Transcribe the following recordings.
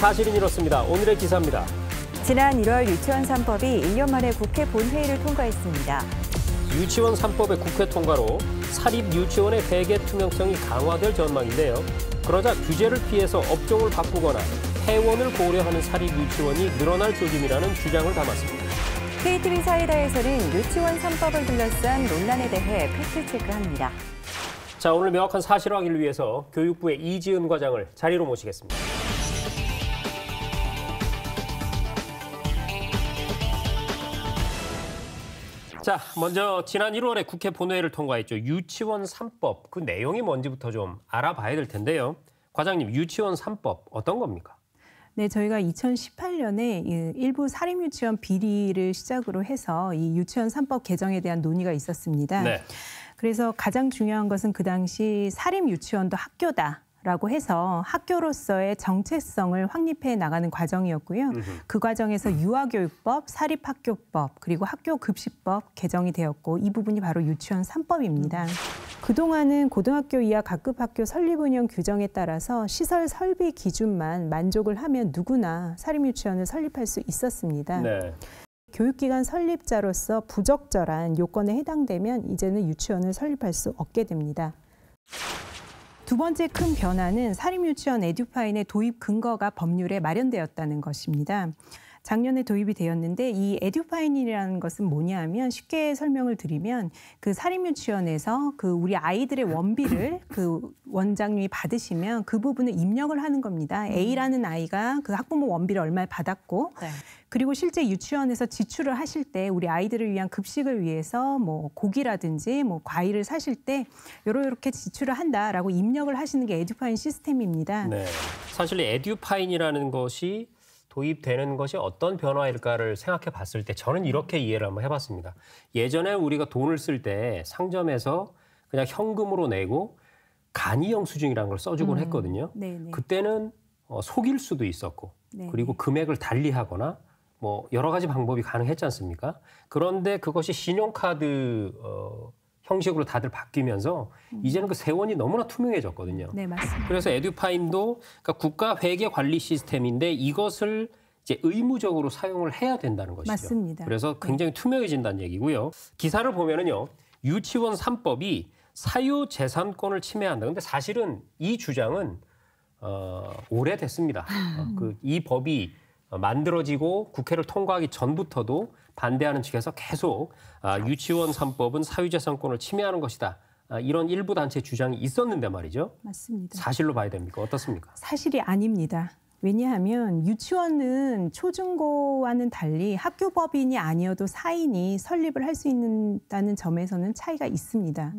사실은 이렇습니다. 오늘의 기사입니다. 지난 1월 유치원 3법이 1년 만에 국회 본회의를 통과했습니다. 유치원 3법의 국회 통과로 사립 유치원의 회계 투명성이 강화될 전망인데요. 그러자 규제를 피해서 업종을 바꾸거나 폐원을 고려하는 사립 유치원이 늘어날 조짐이라는 주장을 담았습니다. KTV 사이다에서는 유치원 3법을 둘러싼 논란에 대해 팩트체크합니다. 자, 오늘 명확한 사실 확인을 위해서 교육부의 이지은 과장을 자리로 모시겠습니다. 자, 먼저 지난 1월에 국회 본회의를 통과했죠. 유치원 3법, 그 내용이 뭔지부터 좀 알아봐야 될 텐데요. 과장님, 유치원 3법 어떤 겁니까? 네, 저희가 2018년에 일부 사립유치원 비리를 시작으로 해서 이 유치원 3법 개정에 대한 논의가 있었습니다. 네. 그래서 가장 중요한 것은 그 당시 사립유치원도 학교다라고 해서 학교로서의 정체성을 확립해 나가는 과정이었고요. 그 과정에서 유아교육법, 사립학교법, 그리고 학교급식법 개정이 되었고 이 부분이 바로 유치원 3법입니다. 그동안은 고등학교 이하 각급학교 설립 운영 규정에 따라서 시설 설비 기준만 만족을 하면 누구나 사립유치원을 설립할 수 있었습니다. 네. 교육기관 설립자로서 부적절한 요건에 해당되면 이제는 유치원을 설립할 수 없게 됩니다. 두 번째 큰 변화는 사립유치원 에듀파인의 도입 근거가 법률에 마련되었다는 것입니다. 작년에 도입이 되었는데 이 에듀파인이라는 것은 뭐냐 하면 쉽게 설명을 드리면 그 사립유치원에서 그 우리 아이들의 원비를 그 원장님이 받으시면 그 부분을 입력을 하는 겁니다. A라는 아이가 그 학부모 원비를 얼마 받았고 네. 그리고 실제 유치원에서 지출을 하실 때 우리 아이들을 위한 급식을 위해서 뭐 고기라든지 뭐 과일을 사실 때 이렇게 지출을 한다라고 입력을 하시는 게 에듀파인 시스템입니다. 네, 사실 에듀파인이라는 것이 도입되는 것이 어떤 변화일까를 생각해 봤을 때 저는 이렇게 이해를 한번 해봤습니다. 예전에 우리가 돈을 쓸 때 상점에서 그냥 현금으로 내고 간이 영수증이라는 걸 써주곤 했거든요. 네네. 그때는 속일 수도 있었고 네네. 그리고 금액을 달리하거나 뭐 여러 가지 방법이 가능했지 않습니까? 그런데 그것이 신용카드 형식으로 다들 바뀌면서 이제는 그 세원이 너무나 투명해졌거든요. 네, 맞습니다. 그래서 에듀파인도 그러니까 국가 회계 관리 시스템인데 이것을 이제 의무적으로 사용을 해야 된다는 것이죠. 맞습니다. 그래서 굉장히 투명해진다는 얘기고요. 기사를 보면은요, 유치원 3법이 사유재산권을 침해한다. 근데 사실은 이 주장은 오래됐습니다. 이 법이 만들어지고 국회를 통과하기 전부터도 반대하는 측에서 계속 유치원 3법은 사유재산권을 침해하는 것이다. 이런 일부 단체 주장이 있었는데 말이죠. 맞습니다. 사실로 봐야 됩니까? 어떻습니까? 사실이 아닙니다. 왜냐하면 유치원은 초중고와는 달리 학교법인이 아니어도 사인이 설립을 할 수 있다는 점에서는 차이가 있습니다.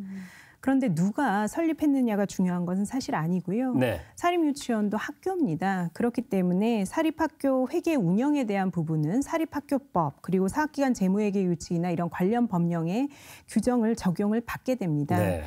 그런데 누가 설립했느냐가 중요한 것은 사실 아니고요. 네. 사립유치원도 학교입니다. 그렇기 때문에 사립학교 회계 운영에 대한 부분은 사립학교법 그리고 사학기관 재무회계 규칙이나 이런 관련 법령의 규정을 적용을 받게 됩니다. 네.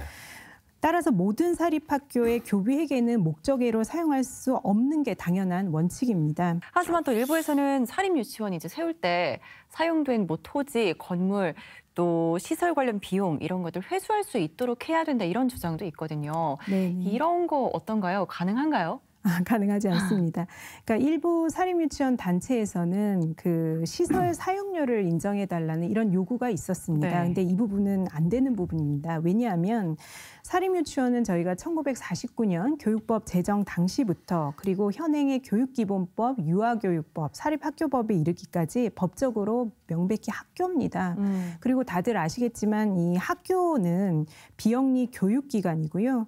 따라서 모든 사립학교의 교비 회계는 목적외로 사용할 수 없는 게 당연한 원칙입니다. 하지만 또 일부에서는 사립유치원이 이제 세울 때 사용된 뭐 토지, 건물, 또 시설 관련 비용 이런 것들 회수할 수 있도록 해야 된다 이런 주장도 있거든요. 네네. 이런 거 어떤가요? 가능한가요? 가능하지 않습니다. 그러니까 일부 사립유치원 단체에서는 그 시설 사용료를 인정해달라는 이런 요구가 있었습니다. 그런데 이 부분은 안 되는 부분입니다. 왜냐하면 사립유치원은 저희가 1949년 교육법 제정 당시부터 그리고 현행의 교육기본법, 유아교육법, 사립학교법에 이르기까지 법적으로 명백히 학교입니다. 그리고 다들 아시겠지만 이 학교는 비영리 교육기관이고요.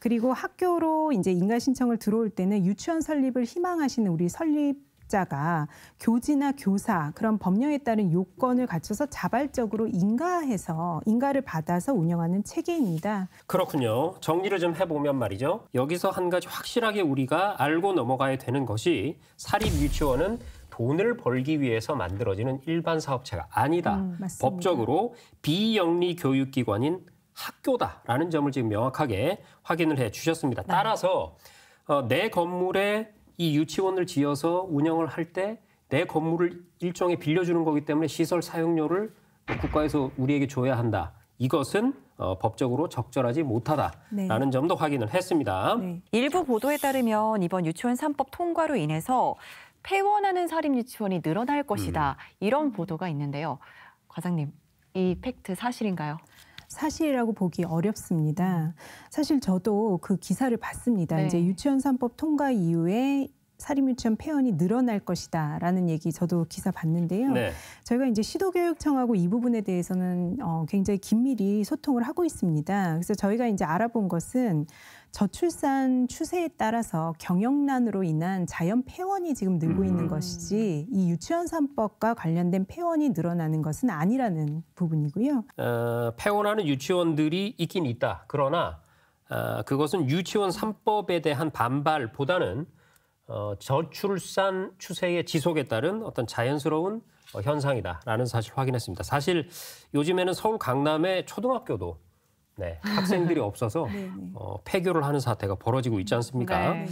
그리고 학교로 이제 인가 신청을 들어올 때는 유치원 설립을 희망하시는 우리 설립자가 교지나 교사 그런 법령에 따른 요건을 갖춰서 자발적으로 인가를 받아서 운영하는 체계입니다. 그렇군요. 정리를 좀 해보면 말이죠. 여기서 한 가지 확실하게 우리가 알고 넘어가야 되는 것이 사립 유치원은 돈을 벌기 위해서 만들어지는 일반 사업체가 아니다. 법적으로 비영리 교육기관인 학교다라는 점을 지금 명확하게 확인을 해 주셨습니다. 따라서 내 건물에 이 유치원을 지어서 운영을 할 때 내 건물을 일종의 빌려주는 거기 때문에 시설 사용료를 국가에서 우리에게 줘야 한다. 이것은 법적으로 적절하지 못하다라는 네. 점도 확인을 했습니다. 네. 일부 보도에 따르면 이번 유치원 3법 통과로 인해서 폐원하는 사립 유치원이 늘어날 것이다. 이런 보도가 있는데요. 과장님, 이 팩트 사실인가요? 사실이라고 보기 어렵습니다. 사실 저도 그 기사를 봤습니다. 네. 이제 유치원 3법 통과 이후에 사립유치원 폐원이 늘어날 것이다라는 얘기 저도 기사 봤는데요. 네. 저희가 이제 시도교육청하고 이 부분에 대해서는 굉장히 긴밀히 소통을 하고 있습니다. 그래서 저희가 이제 알아본 것은 저출산 추세에 따라서 경영난으로 인한 자연 폐원이 지금 늘고 있는 것이지 이 유치원 3법과 관련된 폐원이 늘어나는 것은 아니라는 부분이고요. 폐원하는 유치원들이 있긴 있다. 그러나 그것은 유치원 3법에 대한 반발보다는 저출산 추세의 지속에 따른 어떤 자연스러운 현상이다라는 사실 확인했습니다. 사실 요즘에는 서울 강남의 초등학교도 학생들이 없어서 폐교를 하는 사태가 벌어지고 있지 않습니까? 네.